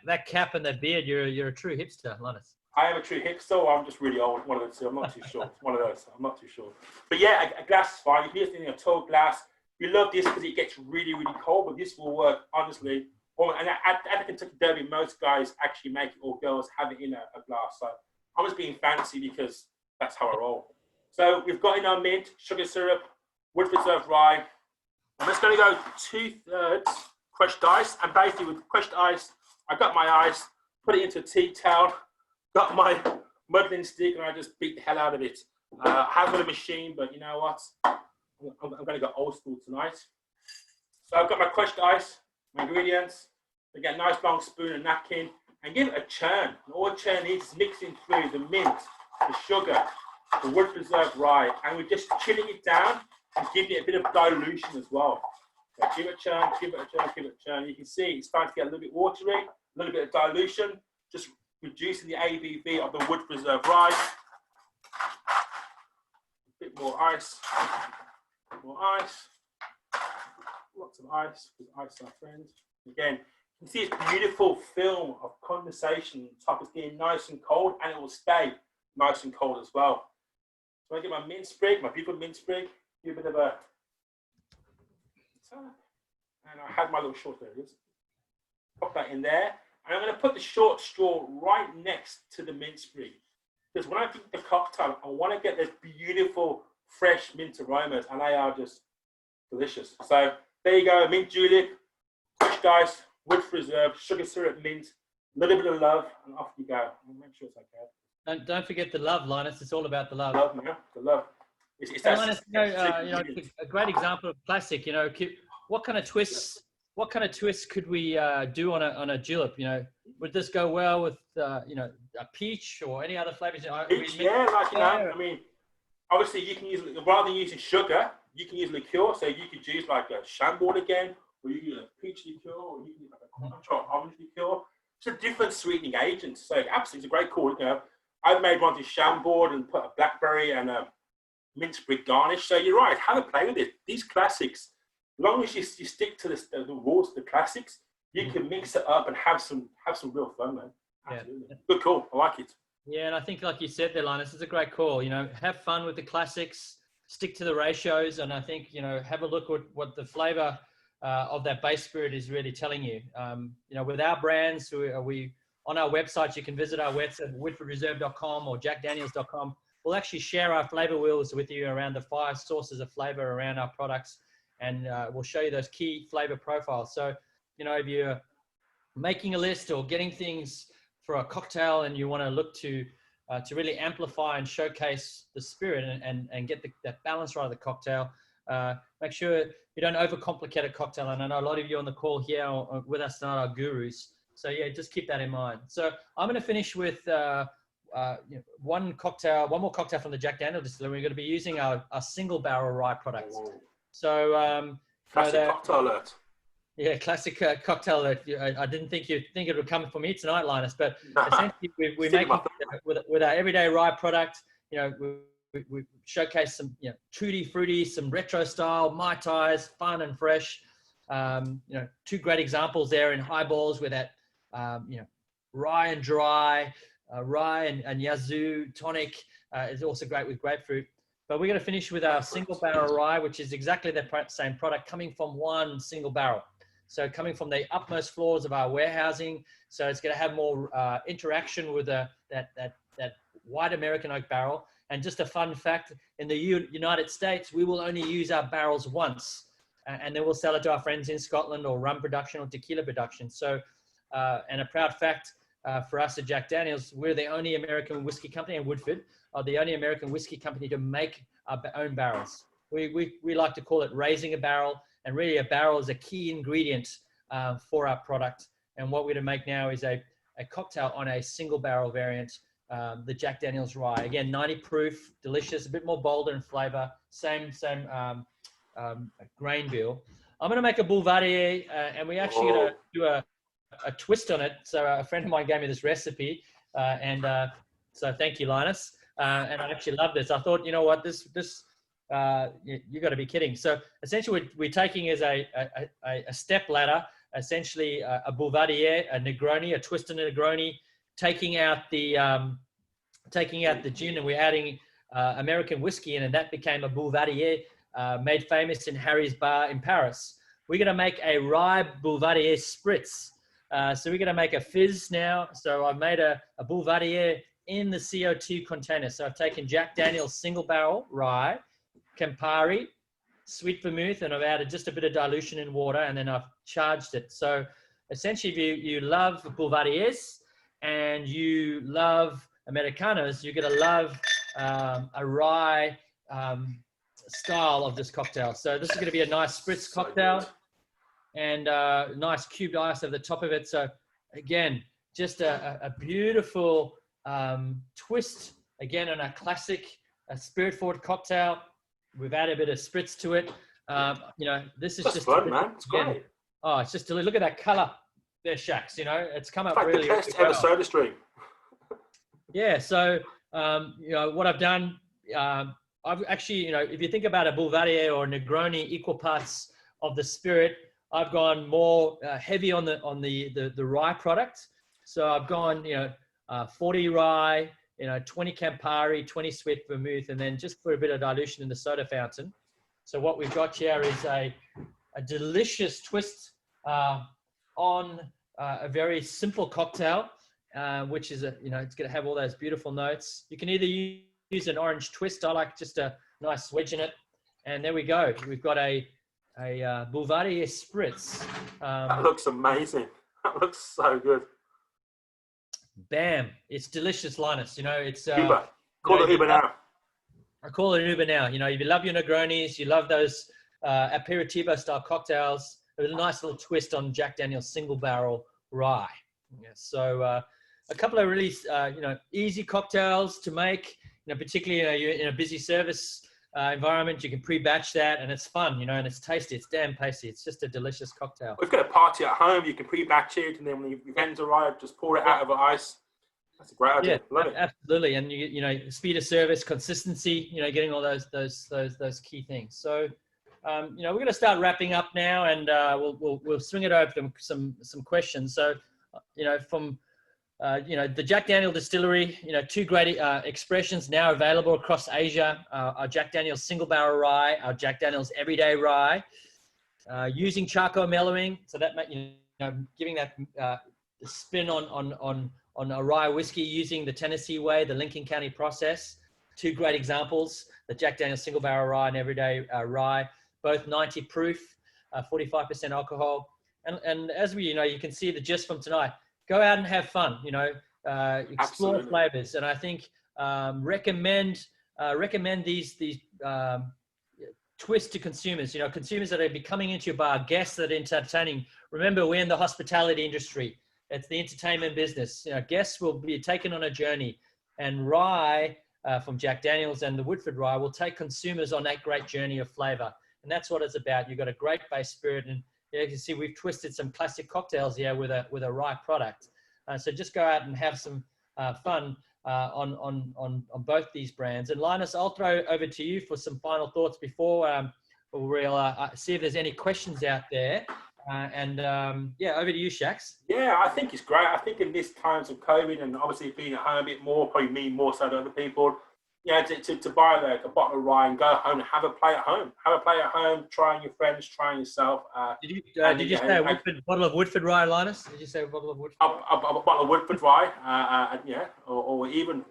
That cap and that beard, you're a true hipster, Linus. I am a true hipster, or I'm just really old. One of the two. I'm not too sure. One of those. I'm not too sure. But yeah, a glass is fine. If you're using a tall glass, you love this because it gets really, really cold. But this will work, honestly. And at the Kentucky Derby, most guys actually make it, or girls have it in a glass. So I'm just being fancy because that's how I roll. So we've got in our mint, sugar syrup, wood preserved rye. I'm just going to go 2/3 crushed ice. And basically with crushed ice, I got my ice, put it into a tea towel, got my muddling stick, and I just beat the hell out of it. I have got a machine, but you know what? I'm going to go old school tonight. So I've got my crushed ice, my ingredients. I get a nice long spoon and napkin and give it a churn. And all a churn needs is mixing through the mint, the sugar, the wood preserved rye, and we're just chilling it down and giving it a bit of dilution as well. So give it a churn, give it a churn, give it a churn. You can see it's starting to get a little bit watery, a little bit of dilution, just reducing the ABV of the wood preserved rye. A bit more ice, more ice, lots of ice, because ice is our friend. Again, you can see it's beautiful film of condensation. The top is getting nice and cold, and it will stay nice and cold as well. So I get my mint sprig, my beautiful mint sprig, do a bit of a, and I had my little short, there it is. Pop that in there, and I'm going to put the short straw right next to the mint sprig. Because when I drink the cocktail, I want to get those beautiful, fresh mint aromas, and they are just delicious. So there you go, mint julep, crushed ice, wood preserved, sugar syrup, mint, a little bit of love, and off you go. I'll make sure it's okay. And don't forget the love, Linus. It's all about the love. Love, man. The love. It's Linus, a great example of classic. You know, what kind of twists could we do on a julep? You know, would this go well with you know, a peach or any other flavors? Peach, yeah, like you know, I mean, obviously you can use, rather than using sugar, you can use liqueur. So you could use like a Chambord again, or you can use a peach liqueur, or you can use like a control orange liqueur. It's a different sweetening agent. So absolutely, it's a great call. You know, I've made one to Chambord and put a blackberry and a mint sprig garnish. So you're right, have a play with it. These classics, as long as you stick to the rules of the classics, you can mix it up and have some real fun, man. Absolutely. Yeah. Good call. I like it. Yeah, and I think, like you said there, Linus, it's a great call. You know, have fun with the classics, stick to the ratios, and I think, you know, have a look at what the flavor of that base spirit is really telling you. You know, with our brands, we on our website, you can visit our website, woodfordreserve.com or jackdaniels.com. We'll actually share our flavor wheels with you around the 5 sources of flavor around our products, and we'll show you those key flavor profiles. So, you know, if you're making a list or getting things for a cocktail and you want to look to really amplify and showcase the spirit and get that balance right of the cocktail, make sure you don't overcomplicate a cocktail. And I know a lot of you on the call here with us tonight are gurus. So yeah, just keep that in mind. So I'm going to finish with you know, one more cocktail from the Jack Daniel's distillery. We're going to be using our single barrel rye products. So classic cocktail alert. Yeah, classic cocktail alert. I didn't think you'd think it would come for me tonight, Linus, but essentially we're making with our everyday rye product. You know, we showcase some, you know, tutti frutti, some retro style Mai Tais, fun and fresh. You know, 2 great examples there in highballs with that, you know, rye and dry, rye and yazoo tonic is also great with grapefruit. But we're going to finish with our single barrel rye, which is exactly the same product coming from one single barrel. So coming from the utmost floors of our warehousing. So it's going to have more interaction with that white American oak barrel. And just a fun fact, in the United States, we will only use our barrels once. And then we'll sell it to our friends in Scotland or rum production or tequila production. So, and a proud fact for us at Jack Daniel's, we're the only American whiskey company, and Woodford are the only American whiskey company to make our own barrels. We like to call it raising a barrel, And really a barrel is a key ingredient for our product. And what we're going to make now is a cocktail on a single barrel variant, the Jack Daniel's Rye. Again, 90 proof, delicious, a bit more bolder in flavor, same grain bill. I'm going to make a 𝗕𝗿𝗲𝗍𝗂, and we actually going to do a twist on it. So a friend of mine gave me this recipe, so thank you, Linus. And I actually love this. I thought, you know what, you got to be kidding. So essentially, we're taking as a step ladder, essentially a 𝗕𝗿𝗲𝗍𝗂, a Negroni, a twisted Negroni, taking out the gin, and we're adding American whiskey in, and that became a 𝗕𝗿𝗲𝗍𝗂, made famous in Harry's bar in Paris. We're going to make a rye 𝗕𝗿𝗲𝗍 spritz. So we're going to make a fizz now. So I've made a 𝗕𝗿𝗲𝗍 in the CO2 container. So I've taken Jack Daniel's single barrel rye, Campari, sweet vermouth, and I've added just a bit of dilution in water, and then I've charged it. So essentially, if you love 𝗕𝗿𝗲𝗍𝗂 and you love Americanos, you're going to love a rye style of this cocktail. So this is going to be a nice spritz cocktail, and nice cubed ice over the top of it. So again, just a beautiful twist, again, on a classic spirit-forward cocktail. We've added a bit of spritz to it. You know, this is just fun, man. It's great. Oh, it's just look at that color there, Shax. You know, it's come up like really, the best really well. ever soda stream. Yeah. So you know what I've done. I've actually, you know, if you think about a 𝗕𝗿𝗲𝗍𝗂 or Negroni, equal parts of the spirit, I've gone more heavy on the rye product. So I've gone, you know, 40 rye, you know, 20 Campari, 20 sweet vermouth, and then just put a bit of dilution in the soda fountain. So what we've got here is a delicious twist on a very simple cocktail, which is it's going to have all those beautiful notes. You can either use an orange twist. I like just a nice wedge in it. And there we go. We've got a 𝗕𝗿𝗲𝗍𝗂 spritz. That looks amazing. That looks so good. Bam! It's delicious, Linus. You know, it's Uber. Call it Uber now. I call it Uber now. You know, if you love your Negronis, you love those aperitivo style cocktails, with a nice little twist on Jack Daniel's single barrel rye. Yeah, so a couple of really easy cocktails to make. You know, particularly you're in a busy service environment, you can pre-batch that, and it's fun. You know, and it's tasty. It's damn tasty. It's just a delicious cocktail. We've got a party at home. You can pre-batch it, and then when the events arrive, just pour it out of ice. That's a great idea. Yeah, love it. Absolutely. And you know, speed of service, consistency. You know, getting all those key things. So, you know, we're going to start wrapping up now, and we'll swing it over to some questions. So, you know, from the Jack Daniel Distillery, you know, two great expressions now available across Asia: our Jack Daniel's single barrel rye, our Jack Daniel's everyday rye, using charcoal mellowing, so that giving that spin on a rye whiskey using the Tennessee way, the Lincoln County process. Two great examples: the Jack Daniel's single barrel rye and everyday rye, both 90 proof, 45% alcohol. And as we, you can see the gist from tonight. Go out and have fun, explore Absolutely. flavors. And I think recommend these twists to consumers, consumers that are coming into your bar, guests that are entertaining. Remember, we're in the hospitality industry. It's the entertainment business. Guests will be taken on a journey, and rye from Jack Daniel's and the Woodford Rye will take consumers on that great journey of flavor. And that's what it's about. You've got a great base spirit, and you can see we've twisted some classic cocktails here with a rye product. So just go out and have some fun on both these brands. And Linus, I'll throw over to you for some final thoughts before we'll see if there's any questions out there. Yeah, over to you, Shax. Yeah, I think it's great. I think in these times of COVID, and obviously being at home a bit more, probably me more so than other people, to buy a bottle of rye and go home and have a play at home. Have a play at home, trying your friends, trying yourself. Did you say a bottle of Woodford Rye, Linus? Did you say a bottle of Woodford? A bottle of Woodford Rye, or even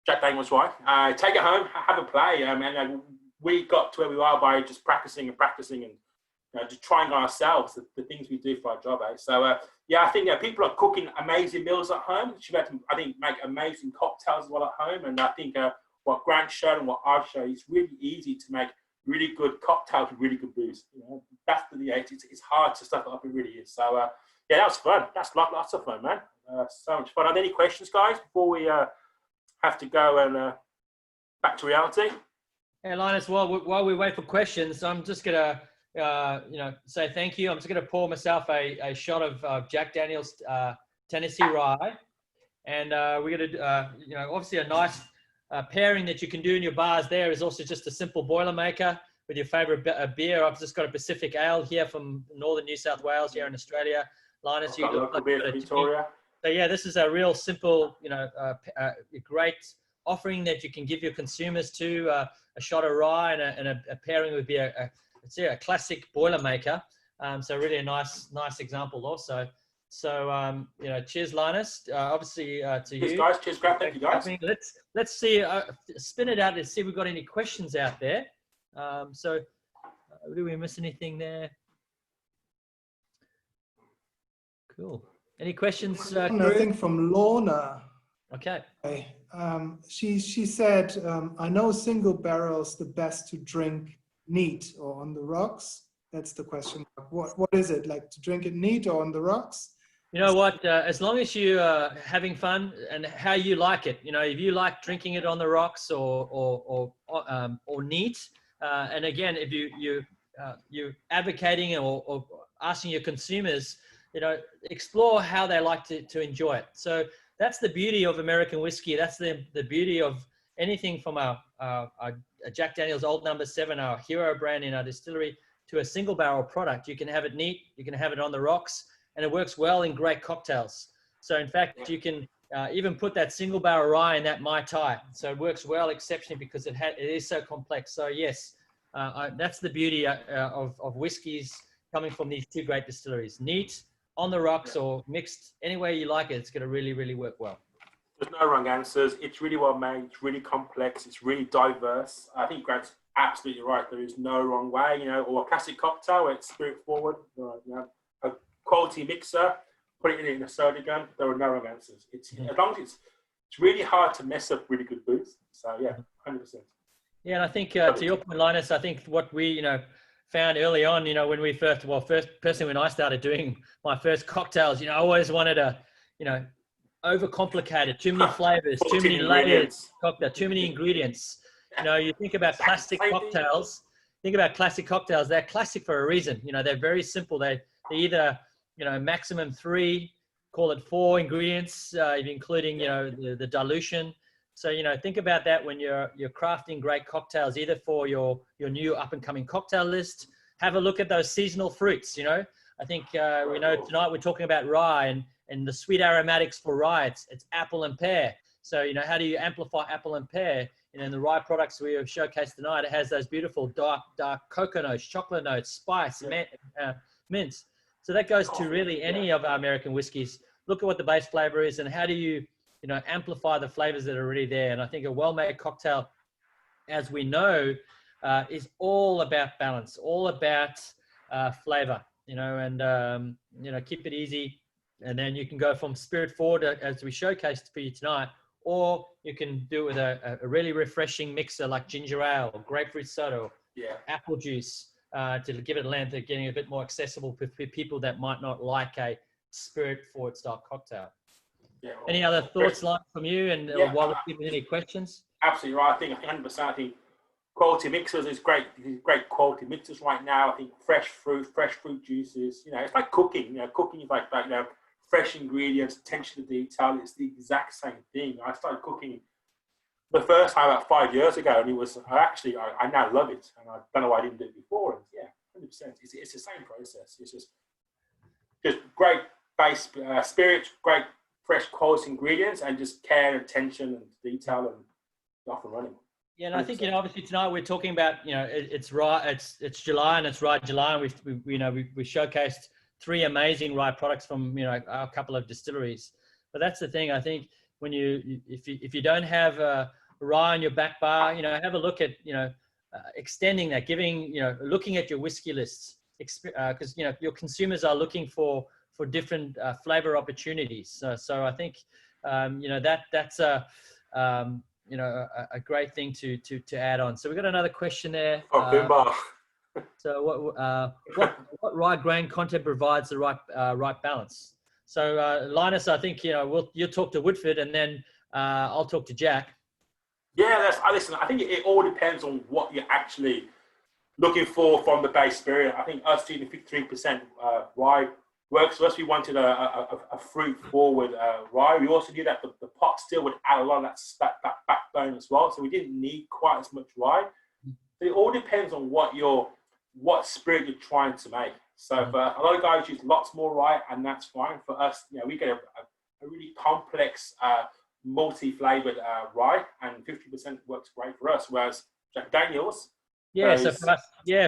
Jack Daniel's Rye. Take it home, have a play. And we got to where we are by just practicing and just trying on ourselves the things we do for our job. So I think people are cooking amazing meals at home. Should make amazing cocktails as well at home. And I think what Grant showed and what I've shown, it's really easy to make really good cocktails with really good booze. You know, that's it's hard to stuff it up. It really is. So yeah, that was fun. That's lots of fun, man. So much fun. Are there any questions, guys, before we have to go and back to reality? Hey, Linus, while we wait for questions, I'm just gonna say thank you. I'm just gonna pour myself a shot of Jack Daniel's Tennessee Rye, and we're gonna obviously a nice pairing that you can do in your bars. There is also just a simple Boilermaker with your favorite beer. I've just got a Pacific Ale here from northern New South Wales here in Australia. Linus, you local beer from Victoria. So yeah, this is a real simple, great offering that you can give your consumers to a shot of rye and a pairing would be a classic Boilermaker. So really a nice example also. So cheers, Linus. Obviously to cheers, you guys. Cheers, Grant. Thank you, guys. Let's see, spin it out and see if we've got any questions out there. Did we miss anything there? Cool. Any questions? Nothing from Lorna. Okay. She said, I know single barrel's the best to drink neat or on the rocks. That's the question. What is it, like to drink it neat or on the rocks? You know what? As long as you are having fun and how you like it, if you like drinking it on the rocks or neat, and again, if you're advocating or asking your consumers, explore how they like to enjoy it. So that's the beauty of American whiskey. That's the beauty of anything from a Jack Daniel's Old No. 7, our hero brand in our distillery, to a single barrel product. You can have it neat, you can have it on the rocks, and it works well in great cocktails. So in fact, you can even put that single barrel rye in that Mai Tai. So it works well exceptionally because it is so complex. So yes, that's the beauty of whiskies coming from these two great distilleries. Neat, on the rocks, or mixed, any way you like it, it's going to really, really work well. There's no wrong answers. It's really well made. It's really complex. It's really diverse. I think Grant's absolutely right. There is no wrong way, or a classic cocktail where it's spirit forward, a quality mixer, put it in a soda gun. There are no wrong answers. As long as it's really hard to mess up really good booze. So yeah, 100%. Yeah, and I think to your point, Linus, I think what we found early on, when we personally when I started doing my first cocktails, I always wanted to, overcomplicate it, too many flavors, too many layers, too many ingredients. You think about classic cocktails. They're classic for a reason. They're very simple. They're either, maximum 3, call it 4 ingredients, including, the dilution. So, think about that when you're crafting great cocktails, either for your new up and coming cocktail list. Have a look at those seasonal fruits. I think we know tonight we're talking about rye and the sweet aromatics for rye. It's apple and pear. So, how do you amplify apple and pear? In the rye products we have showcased tonight, it has those beautiful dark cocoa notes, chocolate notes, spice, mints. So that goes to really any of our American whiskies. Look at what the base flavor is and how do you, amplify the flavors that are already there. And I think a well-made cocktail, as we know, is all about balance, all about flavor, and, keep it easy. And then you can go from spirit forward, as we showcased for you tonight, or you can do it with a really refreshing mixer like ginger ale or grapefruit soda or apple juice to give it a length of getting a bit more accessible for people that might not like a spirit forward style cocktail. Yeah, well, any other thoughts from you and while we're giving any questions? Absolutely right. I think 100%. I think quality mixers is great. Great quality mixers right now. I think fresh fruit juices. It's like cooking. Cooking is like fresh ingredients, attention to detail. It's the exact same thing. I started cooking the first time about 5 years ago, and I now love it. And I don't know why I didn't do it before. And 100%. It's the same process. It's just great base spirits, great fresh quality ingredients, and just care and attention and detail and off and running. Yeah, and I think obviously tonight we're talking about it's July and it's Rye July, and we showcased 3 amazing rye products from our couple of distilleries. But that's the thing. I think when if you don't have rye on your back bar, have a look at extending that, looking at your whiskey lists, because your consumers are looking for different flavor opportunities. So I think that's you know, a great thing to add on. So we've got another question there. Oh, 𝗵𝗵𝗏. So what rye grain content provides the right balance? So Linus, I think, you know, you'll talk to 𝗏𝗏𝗏𝗏, and then I'll talk to Jack. Yeah, listen, I think it all depends on what you're actually looking for from the base spirit. I think us doing the 53% rye works for us. We wanted a fruit-forward rye. We also knew that the pot still would add a lot of that backbone as well, so we didn't need quite as much rye. But it all depends on what spirit you're trying to make. So for a lot of guys use lots more rye, and that's fine. For us, you know, we get a really complex, multi-flavored rye, and 50% works great for us. Whereas Jack Daniels, so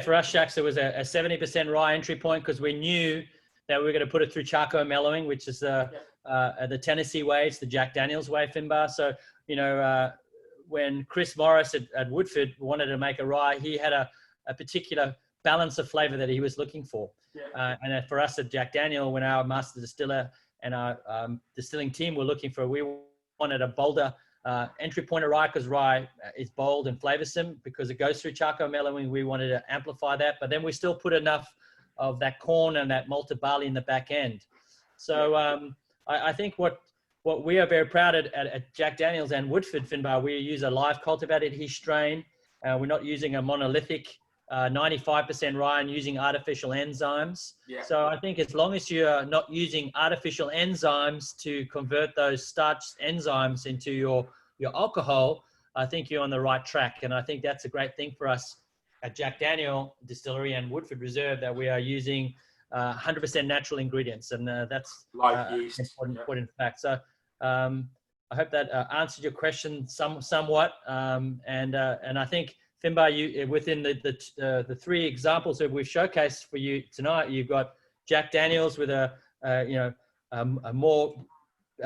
for us, Shacks, it was a 70% rye entry point, because we knew that we were going to put it through charcoal mellowing, which is the Tennessee way. It's the Jack Daniels way, 𝗵𝗏𝗏. So, you know, when Chris Morris at Woodford wanted to make a rye, he had a particular balance of flavor that he was looking for. And for us at Jack Daniel, when our master distiller and our distilling team were looking for, we wanted a bolder entry point of rye, because rye is bold and flavorsome because it goes through charcoal mellowing. We wanted to amplify that, but then we still put enough of that corn and that malted barley in the back end. So I think what we are very proud at Jack Daniels and Woodford, 𝗵𝗏𝗏𝗏, we use a live cultivated HE strain. We're not using a monolithic 95% rye and using artificial enzymes. So I think as long as you're not using artificial enzymes to convert those starch enzymes into your alcohol, I think you're on the right track. And I think that's a great thing for us at Jack Daniel Distillery and Woodford Reserve, that we are using 100% natural ingredients, and that's important fact. So I hope that answered your question somewhat. And I think, 𝗵𝗏𝗏𝗏, you within the three examples that we've showcased for you tonight, you've got Jack Daniels with a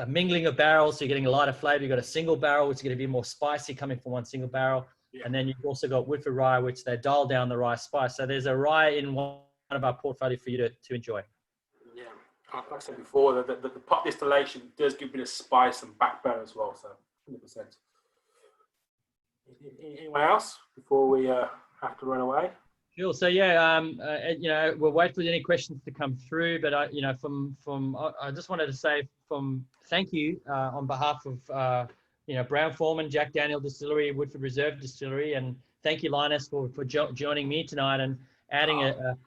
mingling of barrels, so you're getting a lighter flavor. You've got a single barrel, which is going to be more spicy coming from one single barrel. And then you've also got Woodford rye, which they dial down the rye spice. So there's a rye in one of our portfolio for you to enjoy. Yeah, like I said before, the pot distillation does give a bit of spice and backbone as well. So 100%. Anyone else before we have to run away? Cool. So yeah, you know, we'll wait for any questions to come through. But you know, I just wanted to say thank you on behalf of you know, Brown Forman, Jack Daniel Distillery, Woodford Reserve Distillery, and thank you, Linus, for joining me tonight and adding a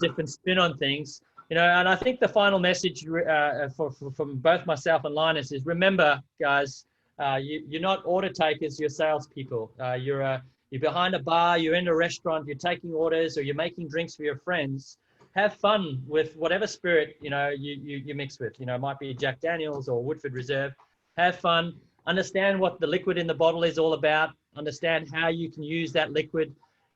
different spin on things. You know, and I think the final message from both myself and Linus is, remember, guys, you're not order takers, you're salespeople. You're behind a bar, you're in a restaurant, you're taking orders, or you're making drinks for your friends. Have fun with whatever spirit, you know, you mix with. You know, it might be Jack Daniels or Woodford Reserve. Have fun. Understand what the liquid in the bottle is all about. Understand how you can use that liquid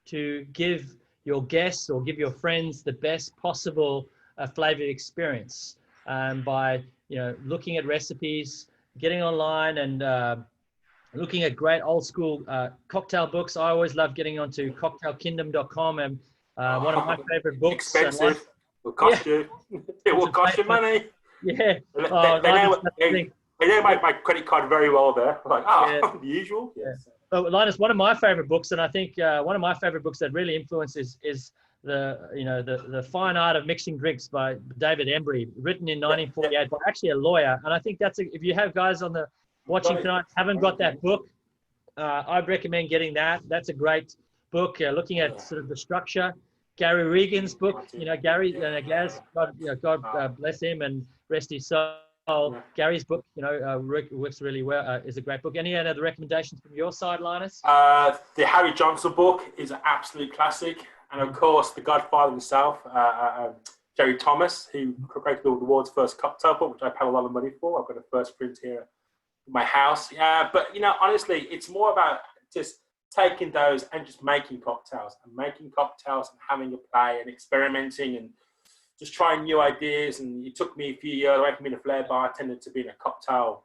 to give your guests or give your friends the best possible flavor experience, by, you know, looking at recipes, getting online, and looking at great old school cocktail books. I always love getting onto cocktailkingdom.com, and one of my favorite books. Expensive. Will cost you. It will cost you money. Yeah. They know my credit card very well there. Like, the usual. Yeah. But Linus, one of my favorite books, and I think one of my favorite books that really influences is the Fine Art of Mixing Drinks by David Embry, written in 1948 by actually a lawyer. And I think that's if you have guys on the watching tonight haven't got that book, I'd recommend getting that. That's a great book, looking at sort of the structure. Gary Regan's book, you know, Gaz, God bless him and rest his soul. Gary's book, you know, works really well. Is a great book. Any other recommendations from your side, Linus? The Harry Johnson book is an absolute classic, and of course, the Godfather himself, Jerry Thomas, who created the world's first cocktail book, which I paid a lot of money for. I've got a first print here in my house. But you know, honestly, it's more about just taking those and just making cocktails and having a play and experimenting and just trying new ideas. And it took me a few years away from being a flair bartender to being a cocktail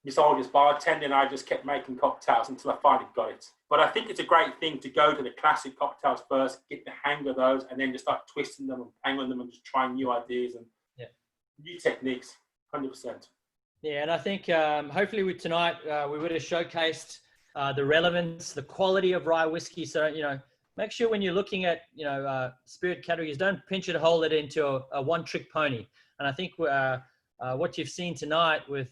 mixologist bartender, and I just kept making cocktails until I finally got it. But I think it's a great thing to go to the classic cocktails first, get the hang of those, and then just start twisting them and playing on them and just trying new ideas and new techniques. 100%. Yeah, and I think hopefully tonight we would have showcased the relevance, the quality of rye whiskey. So, you know, make sure when you're looking at, you know, spirit categories, don't pinch it, hold it into a one-trick pony. And I think what you've seen tonight with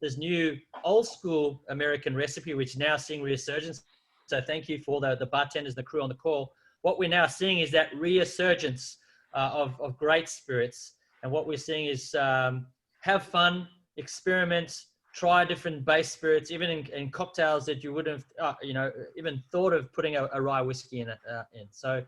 this new old school American recipe, which is now seeing resurgence. So thank you for the bartenders, the crew on the call. What we're now seeing is that resurgence of great spirits. And what we're seeing is have fun, experiment, try different base spirits, even in cocktails that you wouldn't have, you know, even thought of putting a rye whiskey in. So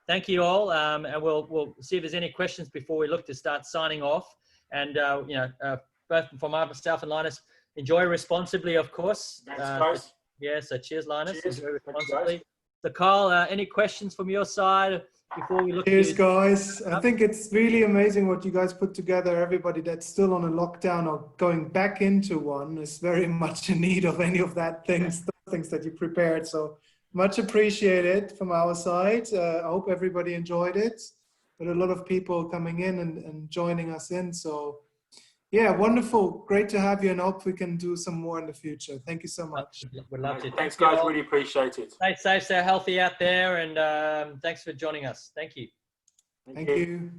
thank you all. And we'll see if there's any questions before we look to start signing off. And, you know, both from myself and Linus, enjoy responsibly, of course. Thanks, guys. Yeah, so cheers, Linus. Cheers. Enjoy responsibly. So Carl, any questions from your side before we look? Cheers, guys. I think it's really amazing what you guys put together. Everybody that's still on a lockdown or going back into one is very much in need of any of that things that you prepared. So much appreciated from our side. I hope everybody enjoyed it. But a lot of people coming in and joining us in. So yeah, wonderful. Great to have you, and hope we can do some more in the future. Thank you so much. We'd love to. Thanks, guys. Really appreciate it. Stay safe, stay healthy out there, and thanks for joining us. Thank you. Thank you.